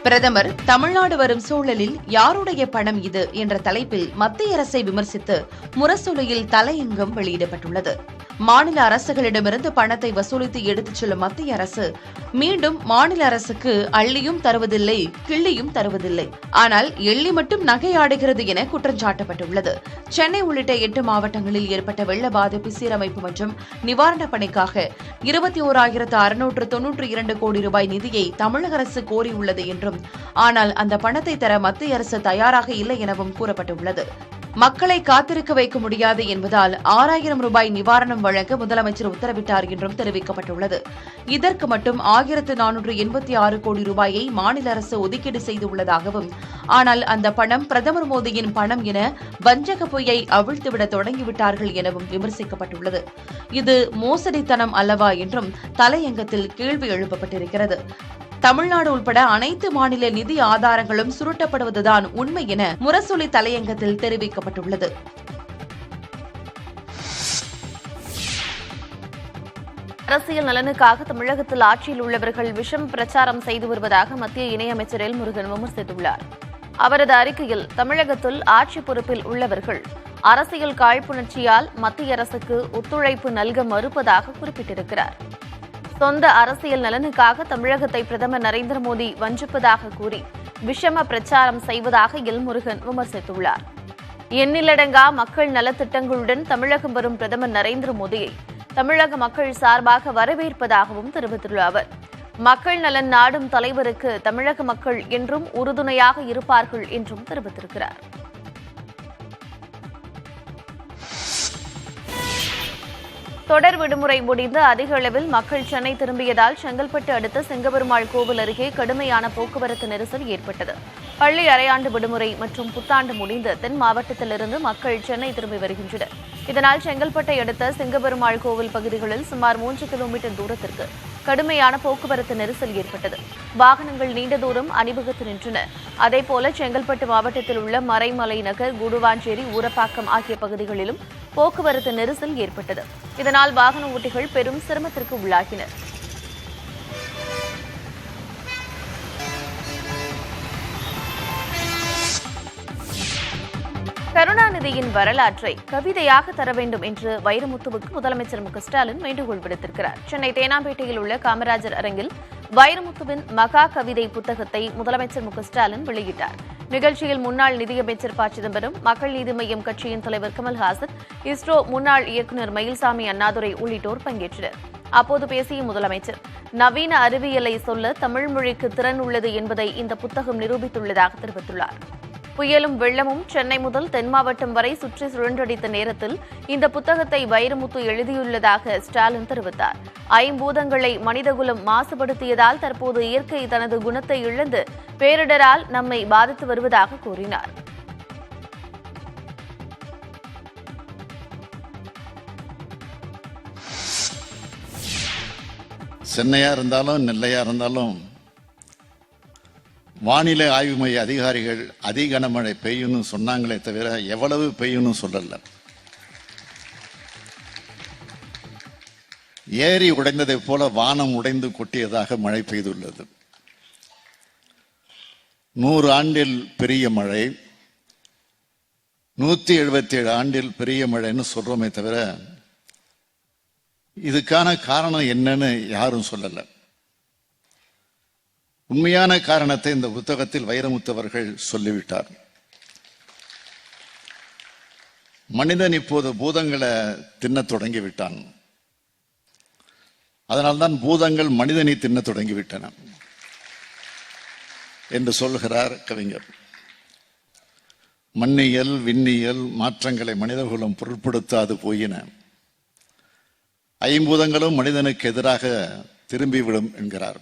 பிரதமர் தமிழ்நாடு வரும் சூழலில் யாருடைய பணம் இது என்ற தலைப்பில் மத்திய அரசை விமர்சித்து முரசொலியில் தலையங்கம் வெளியிடப்பட்டுள்ளது. மாநில அரசுகளிடமிருந்து பணத்தை வசூலித்து எடுத்துச் செல்லும் மத்திய அரசு மீண்டும் மாநில அரசுக்கு அள்ளியும் தருவதில்லை, கிள்ளியும் தருவதில்லை. ஆனால் எள்ளி மட்டும் நகையாடுகிறது என குற்றம் சாட்டப்பட்டுள்ளது. சென்னை உள்ளிட்ட 8 மாவட்டங்களில் ஏற்பட்ட வெள்ள பாதிப்பு சீரமைப்பு மற்றும் நிவாரணப் பணிக்காக 21,692 கோடி ரூபாய் நிதியை தமிழக அரசு கோரியுள்ளது என்றும், ஆனால் அந்த பணத்தை தர மத்திய அரசு தயாராக இல்லை எனவும் கூறப்பட்டுள்ளது. மக்களை காத்திருக்க வைக்க முடியாது என்பதால் 6,000 ரூபாய் நிவாரணம் வழங்க முதலமைச்சர் உத்தரவிட்டார் என்றும் தெரிவிக்கப்பட்டுள்ளது. இதற்கு மட்டும் 1,486 கோடி ரூபாயை மாநில அரசு ஒதுக்கீடு செய்துள்ளதாகவும், ஆனால் அந்த பணம் பிரதமர் மோடியின் பணம் என வஞ்சக பொய்யை அவிழ்த்துவிட தொடங்கிவிட்டார்கள் எனவும் விமர்சிக்கப்பட்டுள்ளது. இது மோசடித்தனம் அல்லவா என்றும் தலையங்கத்தில் கேள்வி எழுப்பப்பட்டிருக்கிறது. தமிழ்நாடு உட்பட அனைத்து மாநில நிதி ஆதாரங்களும் சுருட்டப்படுவதுதான் உண்மை என முரசொலி தலையங்கத்தில் தெரிவிக்கப்பட்டுள்ளது. அரசியல் நலனுக்காக தமிழகத்தில் ஆட்சியில் உள்ளவர்கள் விஷம் பிரச்சாரம் செய்து வருவதாக மத்திய இணையமைச்சர் எல் முருகன் விமர்சித்துள்ளார். அவரது அறிக்கையில் தமிழகத்தில் ஆட்சி பொறுப்பில் உள்ளவர்கள் அரசியல் காழ்ப்புணர்ச்சியால் மத்திய அரசுக்கு ஒத்துழைப்பு நல்க மறுப்பதாக குறிப்பிட்டிருக்கிறார். சொந்த அரசியல் நலனுக்காக தமிழகத்தை பிரதமர் நரேந்திர மோடி வஞ்சிப்பதாக கூறி விஷம பிரச்சாரம் செய்வதாக எல் முருகன் விமர்சித்துள்ளார். எண்ணிலடங்கா மக்கள் நலத்திட்டங்களுடன் தமிழகம் வரும் பிரதமர் நரேந்திர மோடியை தமிழக மக்கள் சார்பாக வரவேற்பதாகவும் தெரிவித்துள்ள அவர், மக்கள் நலன் நாடும் தலைவருக்கு தமிழக மக்கள் என்றும் உறுதுணையாக இருப்பார்கள் என்றும் தெரிவித்திருக்கிறார். தொடர் விடுமுறை முடிந்து அதிக அளவில் மக்கள் சென்னை திரும்பியதால் செங்கல்பட்டு அடுத்த செங்கபெருமாள் கோவில் அருகே கடுமையான போக்குவரத்து நெரிசல் ஏற்பட்டது. பள்ளி அரையாண்டு விடுமுறை மற்றும் புத்தாண்டு முடிந்து தென் மாவட்டத்திலிருந்து மக்கள் சென்னை திரும்பி வருகின்றனர். இதனால் செங்கல்பட்டை அடுத்த செங்கபெருமாள் கோவில் பகுதிகளில் சுமார் 3 கிலோமீட்டர் தூரத்திற்கு கடுமையான போக்குவரத்து நெரிசல் ஏற்பட்டது. வாகனங்கள் நீண்ட தூரம் அணிவகுத்து நின்றன. அதேபோல செங்கல்பட்டு மாவட்டத்தில் உள்ள மறைமலை நகர், கூடுவாஞ்சேரி, ஊரப்பாக்கம் ஆகிய பகுதிகளிலும் போக்குவரத்து நெரிசல் ஏற்பட்டது. இதனால் வாகன ஓட்டிகள் பெரும் சிரமத்திற்கு உள்ளாகினர். கருணாநிதியின் வரலாற்றை கவிதையாக தர வேண்டும் என்று வைரமுத்துவுக்கு முதலமைச்சர் மு.க.ஸ்டாலின் வேண்டுகோள் விடுத்திருக்கிறார். சென்னை தேனாம்பேட்டையில் உள்ள காமராஜர் அரங்கில் வைரமுத்துவின் மகா கவிதை புத்தகத்தை முதலமைச்சர் மு.க.ஸ்டாலின் வெளியிட்டார். நிகழ்ச்சியில் முன்னாள் நிதியமைச்சர் ப. சிதம்பரம், மக்கள் நீதி மய்யம் கட்சியின் தலைவர் கமல்ஹாசன், இஸ்ரோ முன்னாள் இயக்குநர் மயில்சாமி அண்ணாதுரை உள்ளிட்டோர் பங்கேற்றனர். அப்போது பேசிய முதலமைச்சர், நவீன அறிவியலை சொல்ல தமிழ் மொழிக்கு திறன் உள்ளது என்பதை இந்த புத்தகம் நிரூபித்துள்ளதாக தெரிவித்துள்ளார். புயலும் வெள்ளமும் சென்னை முதல் தென் மாவட்டம் வரை சுற்றி சுழன்றடித்த நேரத்தில் இந்த புத்தகத்தை வைரமுத்து எழுதியுள்ளதாக ஸ்டாலின் தெரிவித்தார். ஐம்பூதங்களை மனிதகுலம் மாசுபடுத்தியதால் தற்போது இயற்கை தனது குணத்தை இழந்து பேரிடரால் நம்மை பாதித்து வருவதாக கூறினார். சென்னையா இருந்தாலும் நெல்லையா இருந்தாலும் வானிலை ஆய்வு மைய அதிகாரிகள் அதி கனமழை பெய்யும்னு சொன்னாங்களே தவிர எவ்வளவு பெய்யும்னு சொல்லல. ஏரி உடைந்ததைப் போல வானம் உடைந்து கொட்டியதாக மழை பெய்துள்ளது. 100 ஆண்டில் பெரிய மழை, 177 ஆண்டில் பெரிய மழைன்னு சொல்றோமே தவிர இதுக்கான காரணம் என்னன்னு யாரும் சொல்லல. உண்மையான காரணத்தை இந்த புத்தகத்தில் வைரமுத்து அவர்கள் சொல்லிவிட்டார். மனிதன் இப்போது பூதங்களை தின்னத் தொடங்கிவிட்டான். அதனால்தான் பூதங்கள் மனிதனை தின்னத் தொடங்கிவிட்டன என்று சொல்கிறார் கவிஞர். மண்ணியல் விண்ணியல் மாற்றங்களை மனிதகுலம் பொருட்படுத்தாது போயின. ஐம்பூதங்களும் மனிதனுக்கு எதிராக திரும்பிவிடும் என்கிறார்.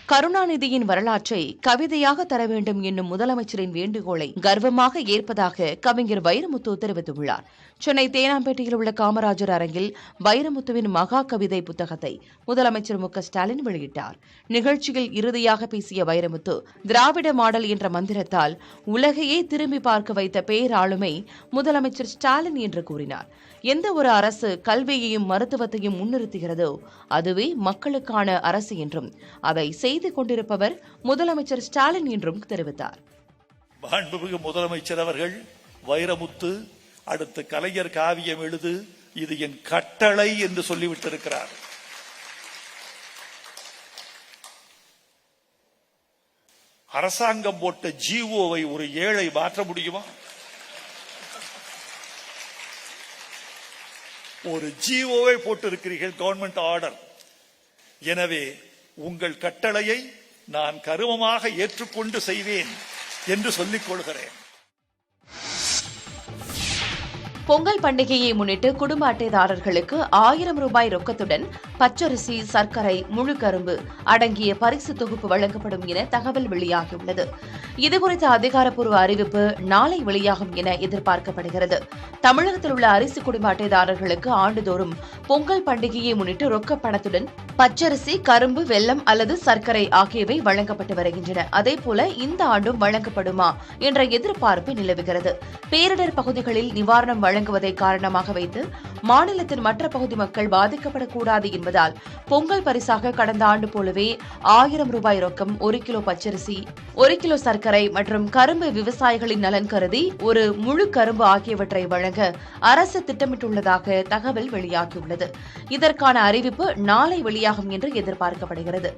கருணாநிதியின் வரலாற்றை கவிதையாக தர வேண்டும் என்னும் முதலமைச்சரின் வேண்டுகோளை கர்வமாக ஏற்பதாக கவிஞர் வைரமுத்து தெரிவித்துள்ளார். சென்னை தேனாம்பேட்டையில் உள்ள காமராஜர் அரங்கில் வைரமுத்துவின் மகா கவிதை புத்தகத்தை முதலமைச்சர் மு.க.ஸ்டாலின் வெளியிட்டார். நிகழ்ச்சியில் இறுதியாக பேசிய வைரமுத்து, திராவிட மாடல் என்ற மந்திரத்தால் உலகையே திரும்பி பார்க்க வைத்த பேராளுமை முதலமைச்சர் ஸ்டாலின் என்று கூறினார். எந்த ஒரு அரசு கல்வியையும் மருத்துவத்தையும் முன்னிறுத்துகிறதோ அதுவே மக்களுக்கான அரசு என்றும் அதை செய்து கொண்டிருப்பவர் முதலமைச்சர் ஸ்டாலின் என்றும் தெரிவித்தார். மாண்புமிகு முதலமைச்சர் அவர்கள் வைரமுத்து அடுத்து கலைஞர் காவியம் எழுது, இது என் கட்டளை என்று சொல்லிவிட்டிருக்கிறார். அரசாங்கம் போட்ட ஜிஓவை ஒரு ஏழை மாற்ற முடியுமா? ஒரு ஜிஓவை போட்டிருக்கிறீர்கள், கவர்மெண்ட் ஆர்டர். எனவே உங்கள் கட்டளையை நான் கருமமாக ஏற்றுக்கொண்டு செய்வேன் என்று சொல்லிக் கொள்கிறேன். பொங்கல் பண்டிகையை முன்னிட்டு குடும்ப அட்டைதாரர்களுக்கு 1000 ரூபாய் ரொக்கத்துடன் பச்சரிசி, சர்க்கரை, முழு கரும்பு அடங்கிய பரிசு தொகுப்பு வழங்கப்படும் என தகவல் வெளியாகியுள்ளது. இதுகுறித்த அதிகாரப்பூர்வ அறிவிப்பு நாளை வெளியாகும் என எதிர்பார்க்கப்படுகிறது. தமிழகத்தில் உள்ள அரிசி குடும்ப அட்டைதாரர்களுக்கு ஆண்டுதோறும் பொங்கல் பண்டிகையை முன்னிட்டு ரொக்க பணத்துடன் பச்சரிசி, கரும்பு, வெல்லம் அல்லது சர்க்கரை ஆகியவை வழங்கப்பட்டு வருகின்றன. அதேபோல இந்த ஆண்டும் வழங்கப்படுமா என்ற எதிர்பார்ப்பு நிலவுகிறது. பேரிடர் பகுதிகளில் நிவாரணம் வழங்குவதை காரணமாக வைத்து மாநிலத்தின் மற்ற பகுதி மக்கள் பாதிக்கப்படக்கூடாது என்பதால் பொங்கல் பரிசாக கடந்த ஆண்டு போலவே 1000 ரூபாய் ரொக்கம், 1 கிலோ பச்சரிசி, 1 கிலோ சர்க்கரை மற்றும் கரும்பு விவசாயிகளின் நலன் கருதி ஒரு முழு கரும்பு ஆகியவற்றை வழங்க அரசு திட்டமிட்டுள்ளதாக தகவல் வெளியாகியுள்ளது. இதற்கான அறிவிப்பு நாளை வெளியாகும் என்று எதிர்பார்க்கப்படுகிறது.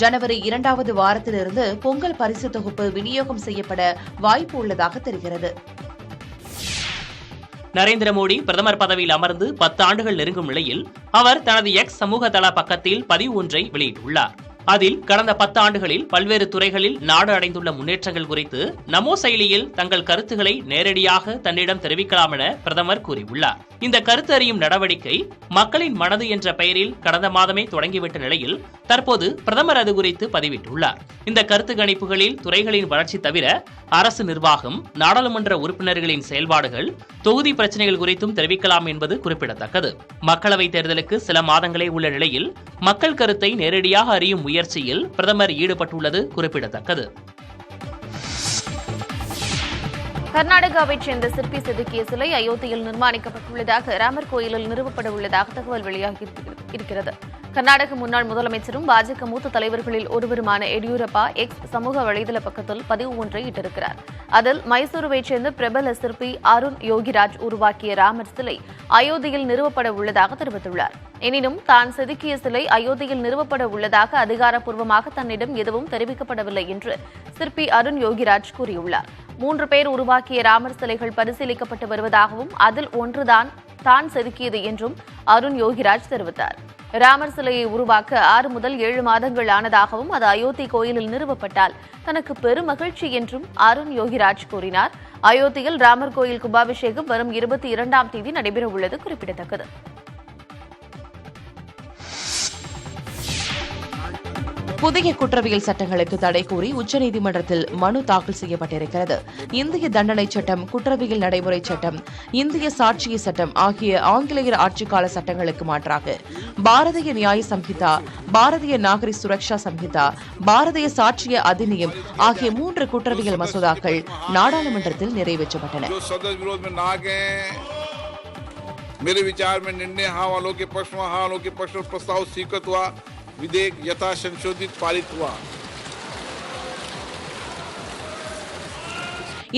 ஜனவரி 2வது வாரத்திலிருந்து பொங்கல் பரிசு தொகுப்பு விநியோகம் செய்யப்பட வாய்ப்பு உள்ளதாக தெரிகிறது. நரேந்திர மோடி பிரதமர் பதவியில் அமர்ந்து 10 ஆண்டுகள் நெருங்கும் நிலையில் அவர் தனது எக்ஸ் சமூக தள பக்கத்தில் பதிவு ஒன்றை வெளியிட்டுள்ளார். அதில் கடந்த 10 ஆண்டுகளில் பல்வேறு துறைகளில் நாடு அடைந்துள்ள முன்னேற்றங்கள் குறித்து நமோ செயலியில் தங்கள் கருத்துக்களை நேரடியாக தன்னிடம் தெரிவிக்கலாம் என பிரதமர் கூறியுள்ளார். இந்த கருத்து அறியும் நடவடிக்கை மக்களின் மனது என்ற பெயரில் கடந்த மாதமே தொடங்கிவிட்ட நிலையில் தற்போது பிரதமர் அது குறித்து பதிவிட்டுள்ளார். இந்த கருத்து கணிப்புகளில் துறைகளின் வளர்ச்சி தவிர அரசு நிர்வாகம், நாடாளுமன்ற உறுப்பினர்களின் செயல்பாடுகள், தொகுதி பிரச்சனைகள் குறித்தும் தெரிவிக்கலாம் என்பது குறிப்பிடத்தக்கது. மக்களவைத் தேர்தலுக்கு சில மாதங்களே உள்ள நிலையில் மக்கள் கருத்தை நேரடியாக அறியும் முயற்சியில் பிரதமர் ஈடுபட்டுள்ளது குறிப்பிடத்தக்கது. கர்நாடகாவைச் சேர்ந்த சிற்பி செதுக்கிய சிலை அயோத்தியில் நிர்மாணிக்கப்பட்டுள்ளதாக ராமர் கோயிலில் நிறுவப்பட உள்ளதாக தகவல் வெளியாகி இருக்கிறது. கர்நாடக முன்னாள் முதலமைச்சரும் பாஜக மூத்த தலைவர்களில் ஒருவருமான எடியூரப்பா எக்ஸ் சமூக வலைதள பக்கத்தில் பதிவு ஒன்றை இட்டிருக்கிறார். அதில் மைசூருவைச் சேர்ந்த பிரபல சிற்பி அருண் யோகிராஜ் உருவாக்கிய ராமர் சிலை அயோத்தியில் நிறுவப்பட உள்ளதாக தெரிவித்துள்ளார். எனினும் தான் செதுக்கிய சிலை அயோத்தியில் நிறுவப்பட உள்ளதாக அதிகாரப்பூர்வமாக தன்னிடம் எதுவும் தெரிவிக்கப்படவில்லை என்று சிற்பி அருண் யோகிராஜ் கூறியுள்ளார். 3 பேர் உருவாக்கிய ராமர் சிலைகள் பரிசீலிக்கப்பட்டு வருவதாகவும் அதில் ஒன்றுதான் தான் செதுக்கியது என்றும் அருண் யோகிராஜ் தெரிவித்தார். ராமர் சிலையை உருவாக்க 6 முதல் 7 மாதங்கள் ஆனதாகவும் அது அயோத்தி கோயிலில் நிறுவப்பட்டால் தனக்கு பெரும் மகிழ்ச்சி என்றும் அருண் யோகிராஜ் கூறினார். அயோத்தியில் ராமர் கோயில் கும்பாபிஷேகம் வரும் 22ஆம் தேதி நடைபெறவுள்ளது குறிப்பிடத்தக்கது. புதிய குற்றவியல் சட்டங்களுக்கு தடை கோரி உச்சநீதிமன்றத்தில் மனு தாக்கல் செய்யப்பட்டிருக்கிறது. இந்திய தண்டனை சட்டம், குற்றவியல் நடைமுறை சட்டம், இந்திய சாட்சிய சட்டம் ஆகிய ஆங்கிலேயர் ஆட்சிக்கால சட்டங்களுக்கு மாற்றாக பாரதிய நியாய சம்ஹிதா, பாரதிய நாகரிக் சுரக்ஷா சம்ஹிதா, பாரதிய சாட்சிய அதிநியம் ஆகிய 3 குற்றவியல் மசோதாக்கள் நாடாளுமன்றத்தில் நிறைவேற்றப்பட்டன. मेरे विचार में निर्णय हाँ वालों के पक्ष में, हाँ वालों के पक्ष में प्रस्ताव स्वीकृत हुआ, विधेयक यथा संशोधित पारित हुआ.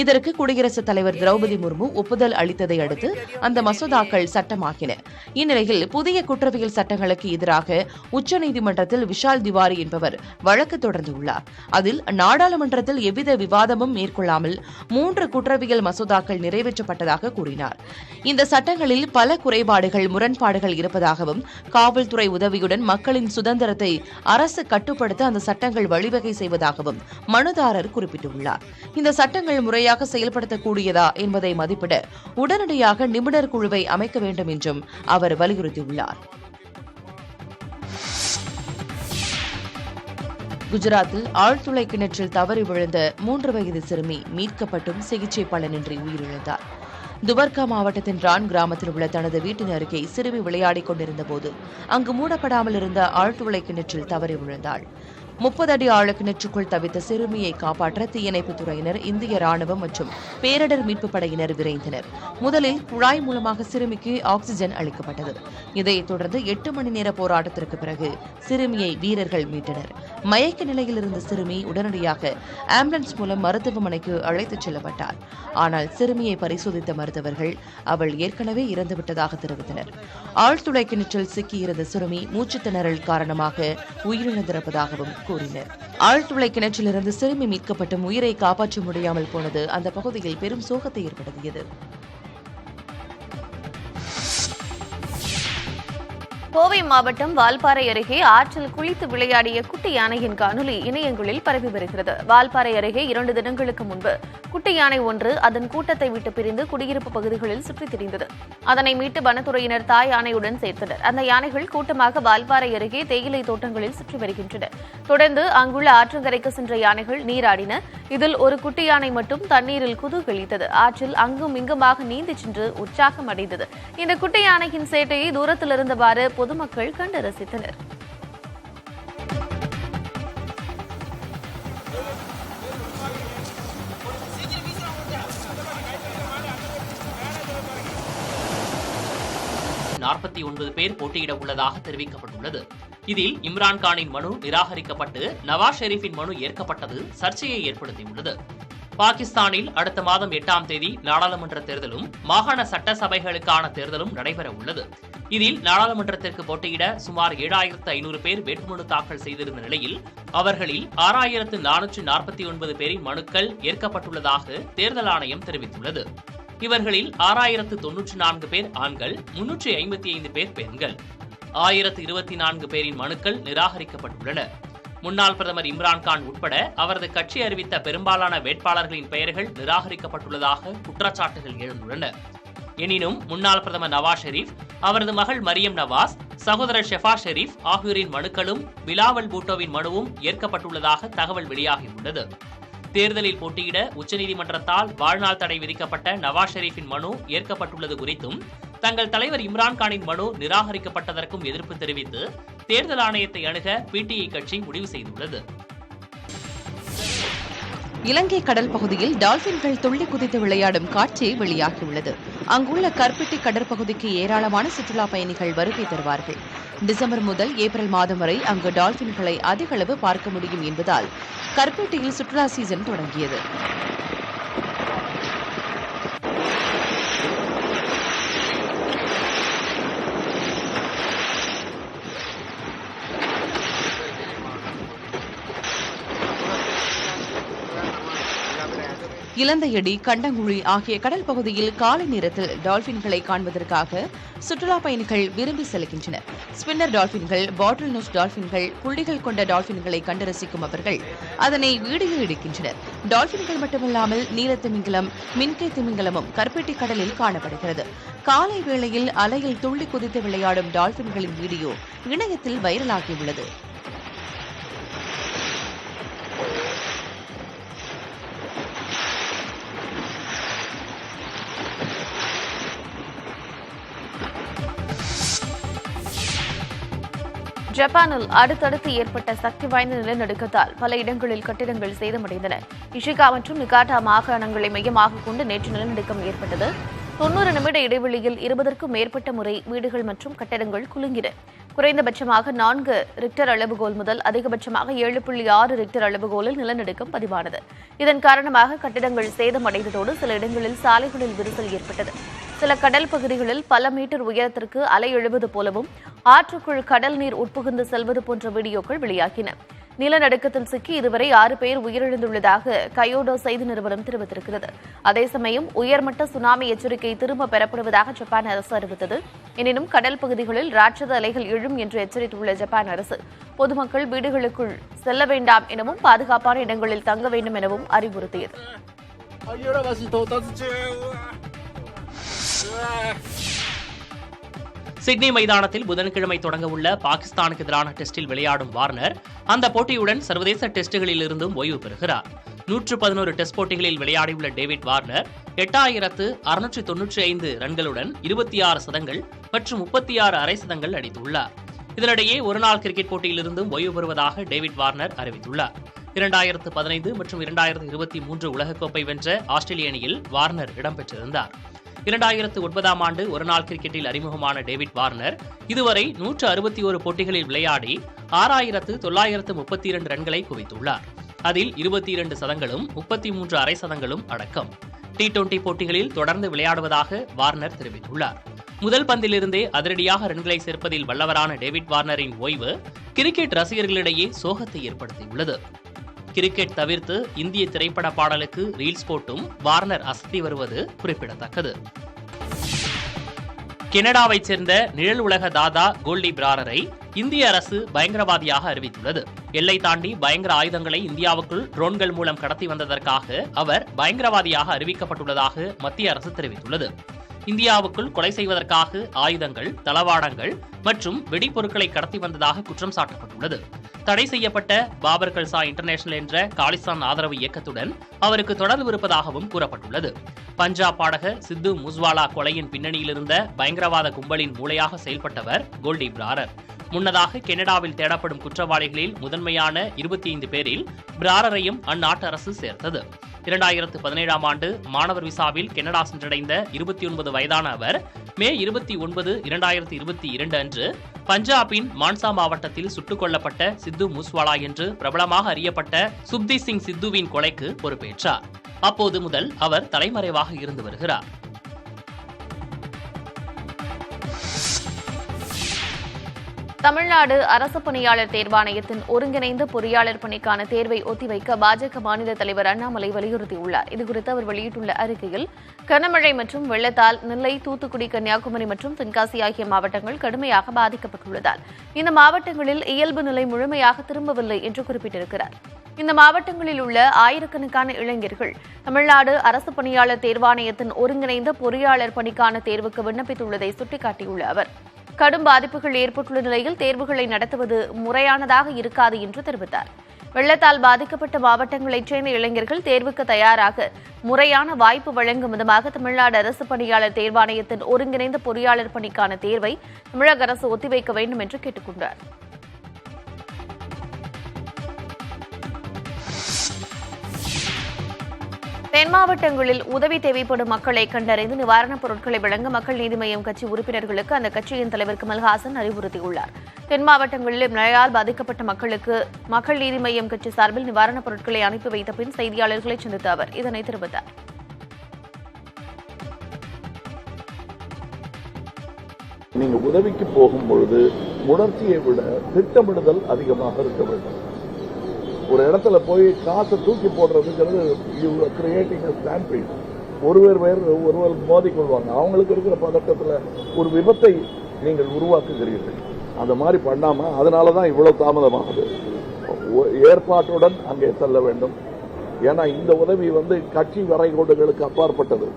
இதற்கு குடியரசுத் தலைவர் திரௌபதி முர்மு ஒப்புதல் அளித்ததை அடுத்து அந்த மசோதாக்கள் சட்டமாகின. இந்நிலையில் புதிய குற்றவியல் சட்டங்களுக்கு எதிராக உச்சநீதிமன்றத்தில் விஷால் திவாரி என்பவர் வழக்கு தொடர்ந்துள்ளார். அதில் நாடாளுமன்றத்தில் எவ்வித விவாதமும் மேற்கொள்ளாமல் 3 குற்றவியல் மசோதாக்கள் நிறைவேற்றப்பட்டதாக கூறினார். இந்த சட்டங்களில் பல குறைபாடுகள், முரண்பாடுகள் இருப்பதாகவும் காவல்துறை உதவியுடன் மக்களின் சுதந்திரத்தை அரசு கட்டுப்படுத்த அந்த சட்டங்கள் வழிவகை செய்வதாகவும் மனுதாரர் குறிப்பிட்டுள்ளார். இந்த சட்டங்கள் முறையாக செயல்படுத்தக்கூடியதா என்பதை மதிப்பிட உடனடியாக நிபுணர் குழுவை அமைக்க வேண்டும் என்றும் அவர் வலியுறுத்தியுள்ளார். குஜராத்தில் ஆழ்துளை கிணற்றில் தவறி விழுந்த 3 வயது சிறுமி மீட்கப்பட்டும் சிகிச்சை பலனின்றி உயிரிழந்தார். துபர்கா மாவட்டத்தின் ரான் கிராமத்தில் உள்ள தனது வீட்டின் அருகே சிறுமி விளையாடிக் கொண்டிருந்தபோது அங்கு மூடப்படாமல் இருந்த ஆழ்துளை கிணற்றில் தவறி விழுந்தாள். 30 அடி ஆழ கிணற்றுக்குள் தவித்த சிறுமியை காப்பாற்ற தீயணைப்புத் துறையினர், இந்திய ராணுவம் மற்றும் பேரிடர் மீட்புப் படையினர் விரைந்தனர். முதலில் குழாய் மூலமாக சிறுமிக்கு ஆக்ஸிஜன் அளிக்கப்பட்டது. இதைத் தொடர்ந்து 8 மணி நேர போராட்டத்திற்கு பிறகு சிறுமியை வீரர்கள் மீட்டனர். மயக்க நிலையில் இருந்த சிறுமி உடனடியாக ஆம்புலன்ஸ் மூலம் மருத்துவமனைக்கு அழைத்துச் செல்லப்பட்டார். ஆனால் சிறுமியை பரிசோதித்த மருத்துவர்கள் அவள் ஏற்கனவே இறந்துவிட்டதாக தெரிவித்தனர். ஆழ்துளை கிணற்றில் சிக்கியிருந்த சிறுமி மூச்சுத் திணறல் காரணமாக உயிரிழந்திருப்பதாகவும் கூறினர். ஆழ்துளை கிணற்றிலிருந்து சிறுமி மீட்கப்பட்டும் உயிரை காப்பாற்ற முடியாமல் போனது அந்த பகுதியில் பெரும் சோகத்தை ஏற்படுத்தியது. கோவை மாவட்டம் வால்பாறை அருகே ஆற்றில் குளித்து விளையாடிய குட்டி யானையின் காணொலி இணையங்களில் பரவி வருகிறது. வால்பாறை அருகே 2 தினங்களுக்கு முன்பு குட்டி யானை ஒன்று அதன் கூட்டத்தை விட்டு பிரிந்து குடியிருப்பு பகுதிகளில் சுற்றித் திரிந்தது. அதனை மீட்டு வனத்துறையினர் தாய் யானையுடன் சேர்த்தனர். அந்த யானைகள் கூட்டமாக வால்பாறை அருகே தேயிலை தோட்டங்களில் சுற்றி வருகின்றன. தொடர்ந்து அங்குள்ள ஆற்றங்கரைக்கு சென்ற யானைகள் நீராடின. இதில் ஒரு குட்டி யானை மட்டும் தண்ணீரில் குதூகலித்தது. ஆற்றில் அங்கும் இங்குமாக நீந்தி சென்று உற்சாகம் அடைந்தது. இந்த குட்டி யானையின் சேட்டையை தூரத்தில் இருந்தவாறு பொதுமக்கள் கண்டு ரசித்தனர். பேர் போட்டியிட உள்ளதாக தெரிவிக்கப்பட்டுள்ளது. இதில் இம்ரான்கானின் மனு நிராகரிக்கப்பட்டு நவாஸ் ஷெரீஃபின் மனு ஏற்கப்பட்டது சர்ச்சையை ஏற்படுத்தியுள்ளது. பாகிஸ்தானில் அடுத்த மாதம் 8ஆம் தேதி நாடாளுமன்ற தேர்தலும் மாகாண சட்டசபைகளுக்கான தேர்தலும் நடைபெற உள்ளது. இதில் நாடாளுமன்றத்திற்கு போட்டியிட சுமார் 7500 பேர் வேட்புமனு தாக்கல் செய்திருந்த நிலையில் அவர்களில் 6449 பேரின் மனுக்கள் ஏற்கப்பட்டுள்ளதாக தேர்தல் ஆணையம் தெரிவித்துள்ளது. இவர்களில் 6094 பேர் ஆண்கள், 355 பேர் பெண்கள். 1024 பேரின் மனுக்கள் நிராகரிக்கப்பட்டுள்ளன. முன்னாள் பிரதமர் இம்ரான்கான் உட்பட அவரது கட்சி அறிவித்த பெரும்பாலான வேட்பாளர்களின் பெயர்கள் நிராகரிக்கப்பட்டுள்ளதாக குற்றச்சாட்டுகள் எழுந்துள்ளன. எனினும் முன்னாள் பிரதமர் நவாஸ் ஷெரீப், அவரது மகள் மரியம் நவாஸ், சகோதரர் ஷெஃபாஸ் ஷெரீப் ஆகியோரின் மனுக்களும் பிலாவல் பூட்டோவின் மனுவும் ஏற்கப்பட்டுள்ளதாக தகவல் வெளியாகியுள்ளது. தேர்தலில் போட்டியிட உச்சநீதிமன்றத்தால் வாழ்நாள் தடை விதிக்கப்பட்ட நவாஸ் ஷெரீப்பின் மனு ஏற்கப்பட்டுள்ளது குறித்தும் தங்கள் தலைவர் இம்ரான்கானின் மனு நிராகரிக்கப்பட்டதற்கும் எதிர்ப்பு தெரிவித்து தேர்தல் ஆணையத்தை அணுக பிடிஐ கட்சி முடிவு செய்துள்ளது. இலங்கை கடல் பகுதியில் டால்பின்கள் துள்ளி குதித்து விளையாடும் காட்சி வெளியாகியுள்ளது. அங்குள்ள கர்பிட்டி கடற்பகுதிக்கு ஏராளமான சுற்றுலா பயணிகள் வருகை தருவார்கள். டிசம்பர் முதல் ஏப்ரல் மாதம் வரை அங்கு டால்பின்களை அதிக அளவு பார்க்க முடியும் என்பதால் கர்பிட்டியில் சுற்றுலா சீசன் தொடங்கியது. இலந்தையடி, கண்டங்குழி ஆகிய கடல் பகுதியில் காலை நேரத்தில் டால்பின்களை காண்பதற்காக சுற்றுலா பயணிகள் விரும்பி செல்கின்றனர். ஸ்பின்னர் டால்பின்கள், பாட்டில் நோஸ் டால்பின்கள், புள்ளிகள் கொண்ட டால்பின்களை கண்டு ரசிக்கும் அவர்கள் அதனை வீடியோ எடுக்கின்றனர். டால்பின்கள் மட்டுமல்லாமல் நீலத்திமிங்கலம், மின்கை திமிங்கலமும் கர்பிட்டி கடலில் காணப்படுகிறது. காலை வேளையில் அலையில் துள்ளி குதித்து விளையாடும் டால்பின்களின் வீடியோ இணையத்தில் வைரலாகியுள்ளது. ஜப்பானில் அடுத்தடுத்து ஏற்பட்ட சக்தி வாய்ந்த நிலநடுக்கத்தால் பல இடங்களில் கட்டிடங்கள் சேதமடைந்தன. இஷிகா மற்றும் நிகாட்டா மாகாணங்களை மையமாக கொண்டு நேற்று நிலநடுக்கம் ஏற்பட்டது. 90 நிமிட இடைவெளியில் 20க்கும் மேற்பட்ட முறை வீடுகள் மற்றும் கட்டிடங்கள் குலுங்கின. குறைந்தபட்சமாக 4 ரிக்டர் அளவுகோல் முதல் அதிகபட்சமாக 7.6 ரிக்டர் அளவுகோலில் நிலநடுக்கம் பதிவானது. இதன் காரணமாக கட்டிடங்கள் சேதமடைந்ததோடு சில இடங்களில் சாலைகளில் விரிசல் ஏற்பட்டது. சில கடல் பகுதிகளில் பல மீட்டர் உயரத்திற்கு அலை எழுவது போலவும் ஆற்றுக்குள் கடல் நீர் உட்புகுந்து செல்வது போன்ற வீடியோக்கள் வெளியாகின. நிலநடுக்கத்தில் சிக்கி இதுவரை 6 பேர் உயிரிழந்துள்ளதாக கயோடோ செய்தி நிறுவனம் தெரிவித்திருக்கிறது. அதே சமயம் உயர்மட்ட சுனாமி எச்சரிக்கை திரும்ப பெறப்படுவதாக ஜப்பான் அரசு அறிவித்தது. எனினும் கடல் பகுதிகளில் ராட்சத அலைகள் எழும் என்று எச்சரித்துள்ள ஜப்பான் அரசு பொதுமக்கள் வீடுகளுக்குள் செல்ல வேண்டாம் எனவும் பாதுகாப்பான இடங்களில் தங்க வேண்டும் எனவும் அறிவுறுத்தியது. சிட்னி மைதானத்தில் புதன்கிழமை தொடங்க உள்ள பாகிஸ்தானுக்கு எதிரான டெஸ்டில் விளையாடும் வார்னர் அந்த போட்டியுடன் சர்வதேச டெஸ்டுகளில் இருந்தும் ஓய்வு பெறுகிறார். 111 டெஸ்ட் போட்டிகளில் விளையாடியுள்ள டேவிட் வார்னர் 8695 ரன்களுடன் 26 சதங்கள் மற்றும் 36 அரை சதங்கள் அடித்துள்ளார். இதனிடையே ஒருநாள் கிரிக்கெட் போட்டியிலிருந்தும் ஓய்வு பெறுவதாக டேவிட் வார்னர் அறிவித்துள்ளார். 2015 மற்றும் 2023 உலகக்கோப்பை வென்ற ஆஸ்திரேலிய அணியில் வார்னர் இடம்பெற்றிருந்தார். 2009ஆம் ஆண்டு ஒருநாள் கிரிக்கெட்டில் அறிமுகமான டேவிட் வார்னர் இதுவரை 161 போட்டிகளில் விளையாடி 6932 ரன்களை குவித்துள்ளார். அதில் 22 சதங்களும் 33 அரை சதங்களும் அடக்கம். T20 போட்டிகளில் தொடர்ந்து விளையாடுவதாக வார்னர் தெரிவித்துள்ளார். முதல் பந்திலிருந்தே அதிரடியாக ரன்களை சேர்ப்பதில் வல்லவரான டேவிட் வார்னரின் ஓய்வு கிரிக்கெட் ரசிகர்களிடையே சோகத்தை ஏற்படுத்தியுள்ளது. கிரிக்கெட் தவிர்த்து இந்திய திரைப்பட பாடலுக்கு ரீல்ஸ் போட்டும் வார்னர் அசத்தி வருவது குறிப்பிடத்தக்கது. கனடாவைச் சேர்ந்த நிழல் உலக தாதா கோல்டி பிராரரை இந்திய அரசு பயங்கரவாதியாக அறிவித்துள்ளது. எல்லை தாண்டி பயங்கர ஆயுதங்களை இந்தியாவுக்குள் ட்ரோன்கள் மூலம் கடத்தி வந்ததற்காக அவர் பயங்கரவாதியாக அறிவிக்கப்பட்டுள்ளதாக மத்திய அரசு தெரிவித்துள்ளது. இந்தியாவுக்குள் கொலை செய்வதற்காக ஆயுதங்கள், தளவாடங்கள் மற்றும் வெடிப்பொருட்களை கடத்தி வந்ததாக குற்றம் சாட்டப்பட்டுள்ளது. தடை செய்யப்பட்ட பாபர் கல்சா இன்டர்நேஷனல் என்ற காலிஸ்தான் ஆதரவு இயக்கத்துடன் அவருக்கு தொடர்பு இருப்பதாகவும் கூறப்பட்டுள்ளது. பஞ்சாப் பாடகர் சித்து மூஸ்வாலா கொலையின் பின்னணியில் இருந்த பயங்கரவாத கும்பலின் மூளையாக செயல்பட்டவர் கோல்டி பிராரர். முன்னதாக கனடாவில் தேடப்படும் குற்றவாளிகளில் முதன்மையான 25 பேரில் பிராரரையும் அந்நாட்டு அரசு சேர்த்தது. 2017ஆம் ஆண்டு மாணவர் விசாவில் கனடா சென்றடைந்த 29 வயதான அவர் மே 29, 2022 அன்று பஞ்சாபின் மான்சா மாவட்டத்தில் சுட்டுக் கொல்லப்பட்ட சித்து மூஸ்வாலா என்று பிரபலமாக அறியப்பட்ட சுப்தீப் சிங் சித்துவின் கொலைக்கு பொறுப்பேற்றார். அப்போது முதல் அவர் தலைமறைவாக இருந்து வருகிறார். தமிழ்நாடு அரசு பணியாளர் தேர்வாணையத்தின் ஒருங்கிணைந்த பொறியாளர் பணிக்கான தேர்வை ஒத்திவைக்க பாஜக மாநில தலைவர் அண்ணாமலை வலியுறுத்தியுள்ளார். இதுகுறித்து அவர் வெளியிட்டுள்ள அறிக்கையில், கனமழை மற்றும் வெள்ளத்தால் நெல்லை, தூத்துக்குடி, கன்னியாகுமரி மற்றும் தென்காசி ஆகிய மாவட்டங்கள் கடுமையாக பாதிக்கப்பட்டுள்ளதால் இந்த மாவட்டங்களில் இயல்பு நிலை முழுமையாக திரும்பவில்லை என்று குறிப்பிட்டிருக்கிறார். இந்த மாவட்டங்களில் உள்ள ஆயிரக்கணக்கான இளைஞர்கள் தமிழ்நாடு அரசு பணியாளர் தேர்வாணையத்தின் ஒருங்கிணைந்த பொறியாளர் பணிக்கான தேர்வுக்கு விண்ணப்பித்துள்ளதை சுட்டிக்காட்டியுள்ள அவர், கடும் பாதிப்புகள் ஏற்பட்டுள்ள நிலையில் தேர்வுகளை நடத்துவது முறையானதாக இருக்காது என்று தெரிவித்தார். வெள்ளத்தால் பாதிக்கப்பட்ட மாவட்டங்களைச் சேர்ந்த இளைஞர்கள் தேர்வுக்கு தயாராக முறையான வாய்ப்பு வழங்கும் விதமாக தமிழ்நாடு அரசு பணியாளர் தேர்வாணையத்தின் ஒருங்கிணைந்த பொறியாளர் பணிக்கான தேர்வை தமிழக அரசு ஒத்திவைக்க வேண்டும் என்று கேட்டுக் கொண்டார். தென் மாவட்டங்களில் உதவி தேவைப்படும் மக்களை கண்டறிந்து நிவாரணப் பொருட்களை வழங்க மக்கள் நீதி மய்யம் கட்சி உறுப்பினர்களுக்கு அந்த கட்சியின் தலைவர் கமல்ஹாசன் அறிவுறுத்தியுள்ளார். தென் மாவட்டங்களில் மழையால் பாதிக்கப்பட்ட மக்களுக்கு மக்கள் நீதி மய்யம் கட்சி சார்பில் நிவாரணப் பொருட்களை அனுப்பி வைத்த பின் செய்தியாளர்களை சந்தித்த அவர் இதனை தெரிவித்தார். நீங்க உதவிக்கு போகும் பொழுது உணர்ச்சியை விட திட்டமிடுதல் அதிகமாக இருக்க வேண்டும். ஒரு இடத்துல போய் காசை தூக்கி போடுறதுங்கிறது கிரியேட்டிங் ஸ்டாம்பீட். ஒருவர் மோதிக் கொள்வாங்க. அவங்களுக்கு இருக்கிற பதட்டத்தில் ஒரு விபத்தை நீங்கள் உருவாக்குகிறீர்கள். அந்த மாதிரி பண்ணாம, அதனாலதான் இவ்வளவு தாமதமாகுது. ஏற்பாட்டுடன் அங்கே செல்ல வேண்டும். ஏன்னா இந்த உதவி கட்சி வரைகோடுகளுக்கு அப்பாற்பட்டது,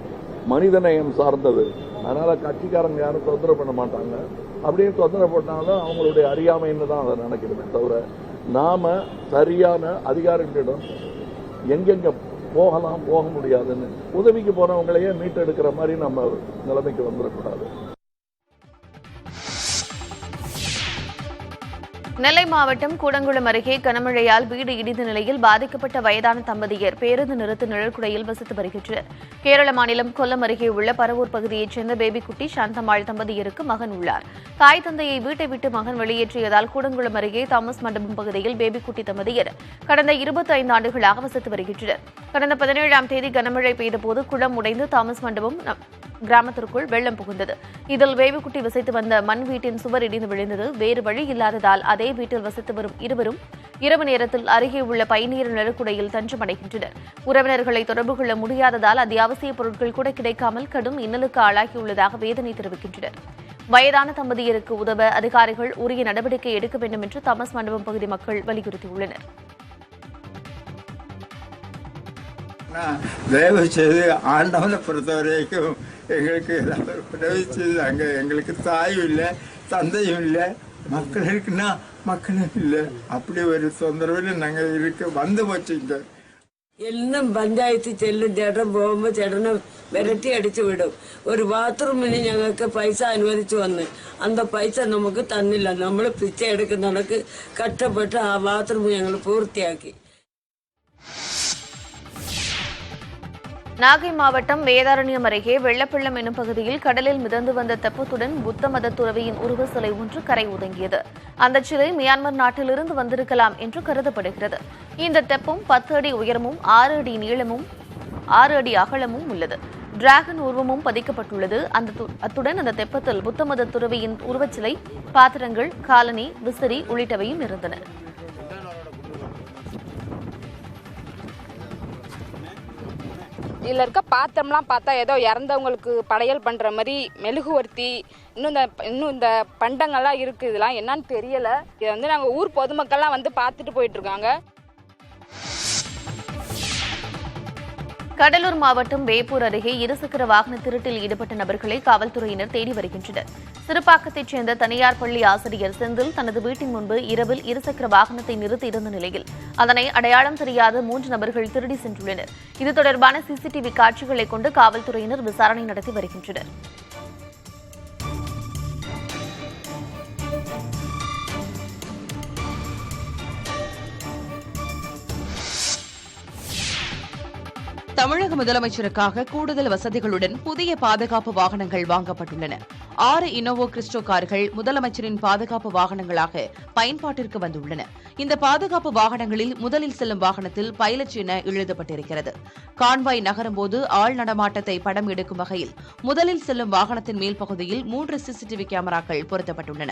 மனிதநேயம் சார்ந்தது. அதனால கட்சிக்காரங்க யாரும் தொந்தரவு பண்ண மாட்டாங்க. அப்படியே தொந்தரவு பண்ணாலும் அவங்களுடைய அறியாமைன்னு தான் அதை நினைக்கிறேன் தவிர, நாம சரியான அதிகாரிகளிடம் எங்கெங்க போகலாம் போக முடியாதுன்னு உதவிக்கு போனவங்களையே மீட்டெடுக்கிற மாதிரி நம்ம நிலைமைக்கு வந்துடக்கூடாது. நெல்லை மாவட்டம் கூடங்குளம் அருகே கனமழையால் வீடு இடிந்த நிலையில் பாதிக்கப்பட்ட வயதான தம்பதியர் பேருந்து நிறுத்த நிழற்குடையில் வசித்து வருகின்றனர். கேரள மாநிலம் கொல்லம் அருகே உள்ள பரவூர் பகுதியைச் சேர்ந்த பேபிக்குட்டி சாந்தம்மாள் தம்பதியருக்கு மகன் உள்ளார். தாய் தந்தையை வீட்டை விட்டு மகன் வெளியேற்றியதால் கூடங்குளம் அருகே தாமஸ் மண்டபம் பகுதியில் பேபிக்குட்டி தம்பதியர் கடந்த 25 ஆண்டுகளாக வசித்து வருகின்றனர். கடந்த 17ஆம் தேதி கனமழை பெய்தபோது குளம் உடைந்து தாமஸ் மண்டபம் கிராமத்திற்குள் வெள்ளம் புகுந்தது. இதில் பேபிக்குட்டி வசித்து வந்த மண் வீட்டின் சுவர் இடிந்து விழுந்தது. வேறு வழி இல்லாததால் அதே வீட்டில் வசித்து வரும் இருவரும் இரவு நேரத்தில் அருகே உள்ள பயனீர் நிழற்குடையில் தஞ்சமடைகின்றனர். உறவினர்களை தொடர்பு கொள்ள முடியாததால் அத்தியாவசிய பொருட்கள் கூட கிடைக்காமல் கடும் இன்னலுக்கு ஆளாகியுள்ளதாக வேதனை தெரிவிக்கின்றனர். வயதான தம்பதியருக்கு உதவ அதிகாரிகள் உரிய நடவடிக்கை எடுக்க வேண்டும் என்று தாமஸ் மண்டபம் பகுதி மக்கள் வலியுறுத்தியுள்ளனர். தயவு செய்து ஆண்டவனை பொறுத்த வரைக்கும் எங்களுக்கு ஏதாவது உதவி செய்தாங்க. எங்களுக்கு தாயும் இல்லை, தந்தையும் இல்லை, மக்கள் இருக்குன்னா மக்களும் இல்லை. அப்படி ஒரு தொந்தரவில் நாங்கள் இருக்க வந்து போச்சுங்க. എന്നും പഞ്ചായത്ത് ചെല്ലും, ചേട്ടൻ പോകുമ്പോൾ ചേട്ടനെ വിരട്ടി അടിച്ചു വിടും. ഒരു ബാത്റൂമിന് ഞങ്ങൾക്ക് പൈസ അനുവദിച്ചു വന്ന് അന്ത പൈസ നമുക്ക് തന്നില്ല. നമ്മൾ പിച്ച എടുക്കുന്നവർക്ക് കഷ്ടപ്പെട്ട് ആ ബാത്റൂം ഞങ്ങൾ പൂർത്തിയാക്കി. நாகை மாவட்டம் வேதாரண்யம் அருகே வெள்ளப்பள்ளம் என்னும் பகுதியில் கடலில் மிதந்து வந்த தெப்பத்துடன் புத்த மத துறவியின் உருவ சிலை ஒன்று கரை ஒதுங்கியது. அந்த சிலை மியான்மர் நாட்டிலிருந்து வந்திருக்கலாம் என்று கருதப்படுகிறது. இந்த தெப்பம் 10 அடி உயரமும் 6 அடி நீளமும் 6 அடி அகலமும் உள்ளது. டிராகன் உருவமும் பதிக்கப்பட்டுள்ளது. அத்துடன் அந்த தெப்பத்தில் புத்த மத துறவியின் உருவச்சிலை, பாத்திரங்கள், காலனி, விசிறி உள்ளிட்டவையும் இருந்தன. இதில் இருக்க பாத்திரம்லாம் பார்த்தா ஏதோ இறந்தவங்களுக்கு படையல் பண்ணுற மாதிரி மெழுகுவர்த்தி, இன்னும் இந்த பண்டங்கள்லாம் இருக்குது. இதெல்லாம் என்னன்னு தெரியலை. இதை வந்து நாங்கள் ஊர் பொதுமக்கள்லாம் வந்து பார்த்துட்டு போயிட்டுருக்காங்க. கடலூர் மாவட்டம் வேப்பூர் அருகே இருசக்கர வாகன திருட்டில் ஈடுபட்ட நபர்களை காவல்துறையினர் தேடி வருகின்றனர். சிறுபாக்கத்தைச் சேர்ந்த தனியார் பள்ளி ஆசிரியர் செந்தில் தனது வீட்டின் முன்பு இரவில் இருசக்கர வாகனத்தை நிறுத்தியிருந்த நிலையில் அதனை அடையாளம் தெரியாத 3 நபர்கள் திருடி சென்றுள்ளனர். இது தொடர்பான சிசிடிவி காட்சிகளை கொண்டு காவல்துறையினர் விசாரணை நடத்தி வருகின்றனர். தமிழக முதலமைச்சருக்காக கூடுதல் வசதிகளுடன் புதிய பாதுகாப்பு வாகனங்கள் வாங்கப்பட்டுள்ளன. 6 இனோவோ கிறிஸ்டோ கார்கள் முதலமைச்சரின் பாதுகாப்பு வாகனங்களாக பயன்பாட்டிற்கு வந்துள்ளன. இந்த பாதுகாப்பு வாகனங்களில் முதலில் செல்லும் வாகனத்தில் பைலட் என எழுதப்பட்டிருக்கிறது. கான்வாய் நகரும்போது ஆள் நடமாட்டத்தை படம் எடுக்கும் வகையில் முதலில் செல்லும் வாகனத்தின் மேல் பகுதியில் 3 சிசிடிவி கேமராக்கள் பொருத்தப்பட்டுள்ளன.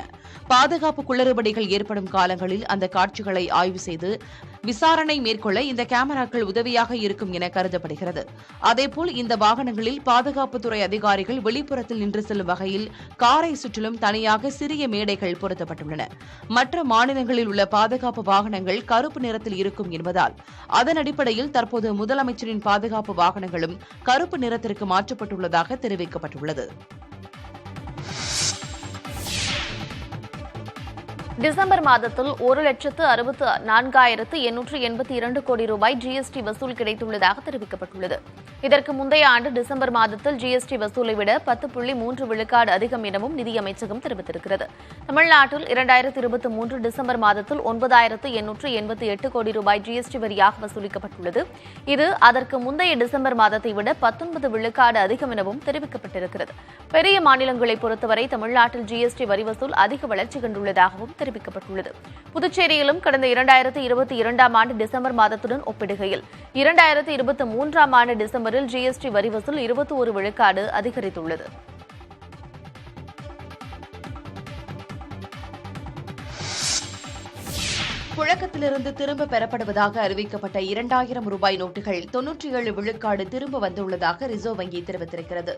பாதுகாப்பு குளறுபடிகள் ஏற்படும் காலங்களில் அந்த காட்சிகளை ஆய்வு செய்து விசாரணை மேற்கொள்ள இந்த கேமராக்கள் உதவியாக இருக்கும் என கருதப்படுகிறது. அதேபோல் இந்த வாகனங்களில் பாதுகாப்புத்துறை அதிகாரிகள் வெளிப்புறத்தில் நின்று செல்லும் வகையில் காரை சுற்றிலும் தனியாக சிறிய மேடைகள் பொருத்தப்பட்டுள்ளன. மற்ற மாநிலங்களில் உள்ள பாதுகாப்பு வாகனங்கள் கருப்பு நிறத்தில் இருக்கும் என்பதால் அதன் அடிப்படையில் தற்போது முதலமைச்சரின் பாதுகாப்பு வாகனங்களும் கருப்பு நிறத்திற்கு மாற்றப்பட்டுள்ளதாக தெரிவிக்கப்பட்டுள்ளது. டிசம்பர் மாதத்தில் 1,64,882 கோடி ரூபாய் ஜிஎஸ்டி வசூல் கிடைத்துள்ளதாக தெரிவிக்கப்பட்டுள்ளது. இதற்கு முந்தைய ஆண்டு டிசம்பர் மாதத்தில் ஜிஎஸ்டி வசூலை விட 10.3 விழுக்காடு அதிகம் எனவும் நிதியமைச்சகம் தெரிவித்திருக்கிறது. தமிழ்நாட்டில் 2023 டிசம்பர் மாதத்தில் 9,888 கோடி ரூபாய் ஜிஎஸ்டி வரியாக வசூலிக்கப்பட்டுள்ளது. இது அதற்கு முந்தைய டிசம்பர் மாதத்தை விட 19 விழுக்காடு அதிகம் எனவும் தெரிவிக்கப்பட்டிருக்கிறது. பெரிய மாநிலங்களை பொறுத்தவரை தமிழ்நாட்டில் ஜிஎஸ்டி வரி வசூல் அதிக வளர்ச்சி கண்டுள்ளதாகவும் தெரிவிக்கப்பட்டுள்ளது. புதுச்சேரியிலும் கடந்த 2022ஆம் ஆண்டு டிசம்பர் மாதத்துடன் ஒப்பிடுகையில் 2023ஆம் ஆண்டு டிசம்பரில் ஜிஎஸ்டி வரி வசூல் 21 விழுக்காடு அதிகரித்துள்ளது. புழக்கத்திலிருந்து திரும்ப பெறப்படுவதாக அறிவிக்கப்பட்ட 2000 ரூபாய் நோட்டுகள் 97 விழுக்காடு திரும்ப வந்துள்ளதாக ரிசர்வ் வங்கி தெரிவித்திருக்கிறது.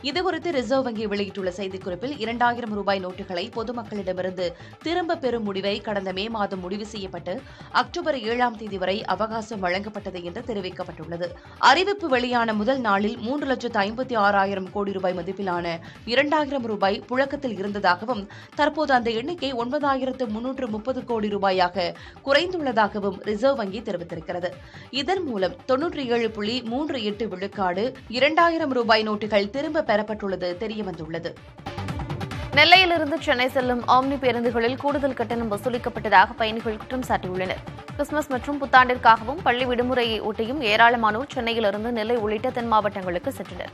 இதுகுறித்து ரிசர்வ் வங்கி வெளியிட்டுள்ள செய்திக்குறிப்பில் 2000 ரூபாய் நோட்டுகளை பொதுமக்களிடமிருந்து திரும்ப பெறும் முடிவை கடந்த மே மாதம் முடிவு செய்யப்பட்டு அக்டோபர் 7ஆம் தேதி வரை அவகாசம் வழங்கப்பட்டது என்று தெரிவிக்கப்பட்டுள்ளது. அறிவிப்பு வெளியான முதல் நாளில் 3,56,000 கோடி ரூபாய் மதிப்பிலான 2000 ரூபாய் புழக்கத்தில் இருந்ததாகவும் தற்போது அந்த எண்ணிக்கை 9,330 கோடி ரூபாயாக குறைந்துள்ளதாகவும் ரிசர்வ் வங்கி தெரிவித்திருக்கிறது. இதன் மூலம் 97.38 விழுக்காடு 2000 ரூபாய் நோட்டுகள் திரும்ப பெறப்பட்டுள்ளது தெரியவந்துள்ளது. நெல்லையிலிருந்து சென்னை செல்லும் ஆம்னி பேருந்துகளில் கூடுதல் கட்டணம் வசூலிக்கப்பட்டதாக பயணிகள் குற்றம் சாட்டியுள்ளனர். கிறிஸ்துமஸ் மற்றும் புத்தாண்டிற்காகவும் பள்ளி விடுமுறையை ஒட்டியும் ஏராளமானோர் சென்னையிலிருந்து நெல்லை உள்ளிட்ட தென் மாவட்டங்களுக்கு சென்றனர்.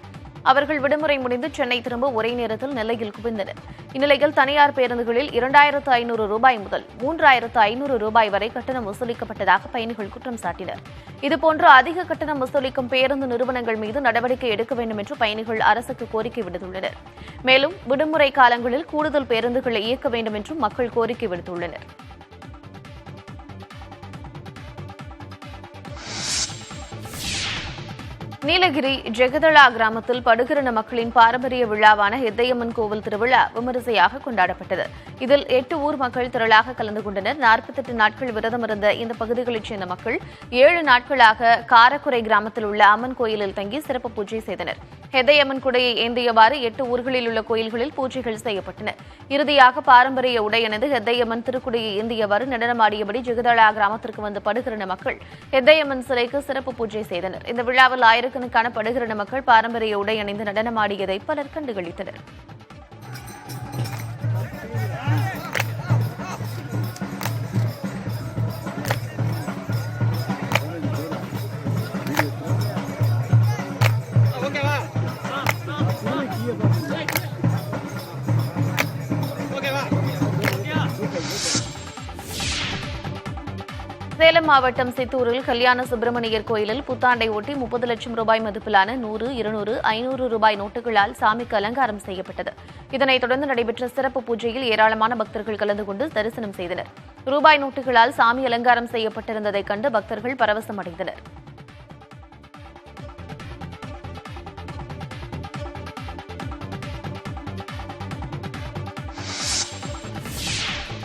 அவர்கள் விடுமுறை முடிந்து சென்னை திரும்ப ஒரே நேரத்தில் நெல்லையில் குவிந்தனர். இந்நிலையில் தனியார் பேருந்துகளில் 2,500 ரூபாய் முதல் 3,500 ரூபாய் வரை கட்டணம் வசூலிக்கப்பட்டதாக பயணிகள் குற்றம் சாட்டினர். இதுபோன்று அதிக கட்டணம் வசூலிக்கும் பேருந்து நிறுவனங்கள் மீது நடவடிக்கை எடுக்க வேண்டும் என்று பயணிகள் அரசுக்கு கோரிக்கை விடுத்துள்ளனர். மேலும் விடுமுறை காலங்களில் கூடுதல் பேருந்துகளை இயக்க வேண்டும் என்றும் மக்கள் கோரிக்கை விடுத்துள்ளனர். நீலகிரி ஜெகதளா கிராமத்தில் படுகிரண மக்களின் பாரம்பரிய விழாவான ஹெத்தையம்மன் கோவில் திருவிழா விமரிசையாக கொண்டாடப்பட்டது. இதில் 8 ஊர் மக்கள் திரளாக கலந்து கொண்டனர். 48 நாட்கள் விரதம் இருந்த இந்த பகுதிகளைச் சேர்ந்த மக்கள் 7 நாட்களாக காரக்குறை கிராமத்தில் உள்ள அம்மன் கோயிலில் தங்கி சிறப்பு பூஜை செய்தனர். ஹெத்தையம்மன் குடையை ஏந்தியவாறு 8 ஊர்களில் உள்ள கோயில்களில் பூஜைகள் செய்யப்பட்டன. இறுதியாக பாரம்பரிய உடையணிந்து ஹெத்தையம்மன் திருக்குடையை ஏந்தியவாறு நடனமாடியபடி ஜெகதளா கிராமத்திற்கு வந்த படுகிரண மக்கள் ஹெத்தையம்மன் சிலைக்கு சிறப்பு பூஜை செய்தனர். இந்த விழாவில் ஆயிரக்கணக்கான படுகிரண மக்கள் பாரம்பரிய உடை அணிந்து நடனமாடியதை பலர் கண்டுகளித்தனர். சேலம் மாவட்டம் சித்தூரில் கல்யாண சுப்பிரமணியர் கோயிலில் புத்தாண்டை ஒட்டி 30 லட்சம் ரூபாய் மதிப்பிலான 100, 200, 500 ரூபாய் நோட்டுகளால் சாமிக்கு அலங்காரம் செய்யப்பட்டது. இதனைத் தொடர்ந்து நடைபெற்ற சிறப்பு பூஜையில் ஏராளமான பக்தர்கள் கலந்து கொண்டு தரிசனம் செய்தனர். ரூபாய் நோட்டுகளால் சாமி அலங்காரம் செய்யப்பட்டிருந்ததைக் கண்டு பக்தர்கள் பரவசமடைந்தனர்.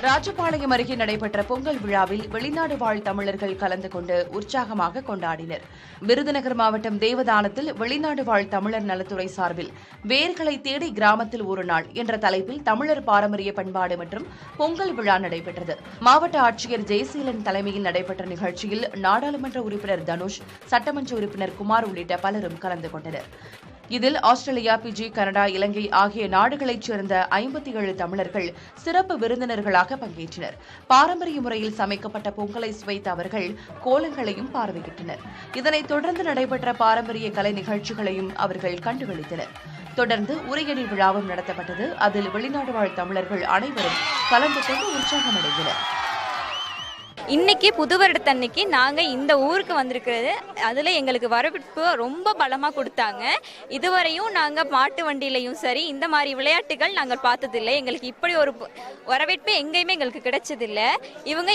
ராஜபாளையம் அருகே நடைபெற்ற பொங்கல் விழாவில் வெளிநாடு வாழ் தமிழர்கள் கலந்து கொண்டு உற்சாகமாக கொண்டாடினர். விருதுநகர் மாவட்டம் தேவதானத்தில் வெளிநாடு வாழ் தமிழர் நலத்துறை சார்பில் வேர்களை தேடி கிராமத்தில் ஒரு நாள் என்ற தலைப்பில் தமிழர் பாரம்பரிய பண்பாடு மற்றும் பொங்கல் விழா நடைபெற்றது. மாவட்ட ஆட்சியர் ஜெயசீலன் தலைமையில் நடைபெற்ற நிகழ்ச்சியில் நாடாளுமன்ற உறுப்பினர் தனுஷ், சட்டமன்ற உறுப்பினர் குமார் உள்ளிட்ட பலரும் கலந்து கொண்டனர். இதில் ஆஸ்திரேலியா, பிஜி, கனடா, இலங்கை ஆகிய நாடுகளைச் சேர்ந்த 57 தமிழர்கள் சிறப்பு விருந்தினர்களாக பங்கேற்றனர். பாரம்பரிய முறையில் சமைக்கப்பட்ட பொங்கலை சுவைத்த அவர்கள் கோலங்களையும் பார்வையிட்டனர். இதனைத் தொடர்ந்து நடைபெற்ற பாரம்பரிய கலை நிகழ்ச்சிகளையும் அவர்கள் கண்டுகளித்தனர். தொடர்ந்து உரியடி விழாவும் நடத்தப்பட்டது. அதில் வெளிநாடு வாழ் தமிழர்கள் அனைவரும் கலந்து கொண்டு உற்சாகமடைந்தனர். இன்னைக்கு புது வருடத்தன்னைக்கு நாங்கள் இந்த ஊருக்கு வந்திருக்கிறது, அதில் எங்களுக்கு வரவேற்பு ரொம்ப பலமாக கொடுத்தாங்க. இதுவரையும் நாங்கள் மாட்டு வண்டியிலையும் சரி இந்த மாதிரி விளையாட்டுகள் நாங்கள் பார்த்ததில்லை. எங்களுக்கு இப்படி ஒரு வரவேற்பு எங்கேயுமே எங்களுக்கு கிடைச்சதில்லை. அவங்க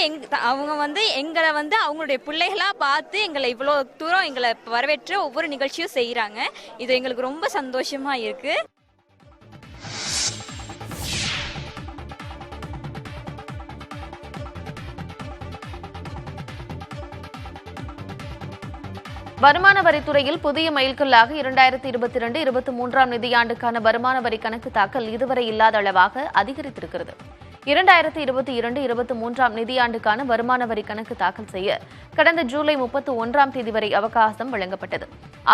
எங்களை அவங்களுடைய பிள்ளைகளாக பார்த்து எங்களை இவ்வளோ தூரம் எங்களை வரவேற்று ஒவ்வொரு நிகழ்ச்சியும் செய்கிறாங்க. இது எங்களுக்கு ரொம்ப சந்தோஷமாக இருக்குது. வருமான வரித்துறையில் புதிய மைல்கல்லாக 2022-23 நிதியாண்டுக்கான வருமான வரி கணக்கு தாக்கல் இதுவரை இல்லாத அளவாக அதிகரித்திருக்கிறது. 2022-23 நிதியாண்டுக்கான வருமான வரி கணக்கு தாக்கல் செய்ய கடந்த ஜூலை 31ஆம் தேதி வரை அவகாசம் வழங்கப்பட்டது.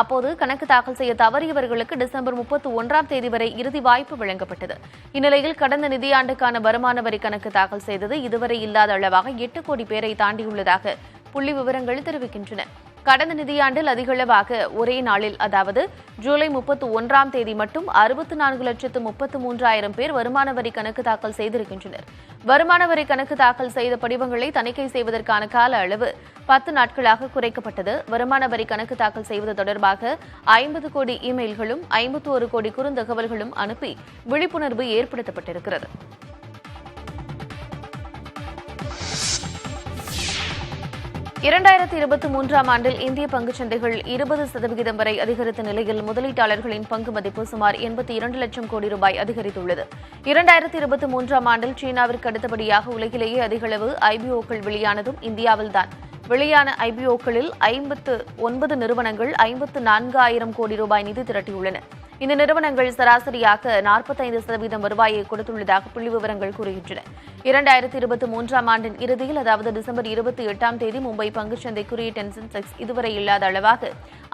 அப்போது கணக்கு தாக்கல் செய்ய தவறியவர்களுக்கு டிசம்பர் 31ஆம் தேதி வரை இறுதி வாய்ப்பு வழங்கப்பட்டது. இந்நிலையில் கடந்த நிதியாண்டுக்கான வருமான வரி கணக்கு தாக்கல் செய்தது இதுவரை இல்லாத அளவாக 8 கோடி பேரை தாண்டியுள்ளதாக புள்ளி விவரங்கள் தெரிவிக்கின்றன. கடந்த நிதியாண்டில் அதிகளவாக ஒரே நாளில், அதாவது ஜூலை 31ஆம் தேதி மட்டும் 64,33,000 பேர் வருமான வரி கணக்கு தாக்கல் செய்திருக்கின்றனர். வருமான வரி கணக்கு தாக்கல் செய்த படிவங்களை தணிக்கை செய்வதற்கான கால அளவு 10 நாட்களாக குறைக்கப்பட்டது. வருமான வரி கணக்கு தாக்கல் செய்வது தொடர்பாக 50 கோடி இமெயில்களும் 51 கோடி குறுந்தகவல்களும் அனுப்பி விழிப்புணர்வு ஏற்படுத்தப்பட்டிருக்கிறது. ஆண்டில் இந்திய பங்குச்சந்தைகள் 20% வரை அதிகரித்த நிலையில் முதலீட்டாளர்களின் பங்கு மதிப்பு சுமார் 82 லட்சம் கோடி ரூபாய் அதிகரித்துள்ளது. 2023ஆம் ஆண்டில் சீனாவிற்கு அடுத்தபடியாக உலகிலேயே அதிகளவு ஐபிஓக்கள் வெளியானதும் இந்தியாவில்தான். வெளியான ஐபிஓக்களில் 59 நிறுவனங்கள் 54,000 கோடி ரூபாய் நிதி திரட்டியுள்ளன. இந்த நிறுவனங்கள் சராசரியாக 45% வருவாயை கொடுத்துள்ளதாக புள்ளி விவரங்கள் கூறுகின்றன. 2023ஆம் ஆண்டின் இறுதியில், அதாவது டிசம்பர் 28ஆம் தேதி மும்பை பங்குச்சந்தை குறியீட்டு சென்செக்ஸ் இதுவரை இல்லாத அளவாக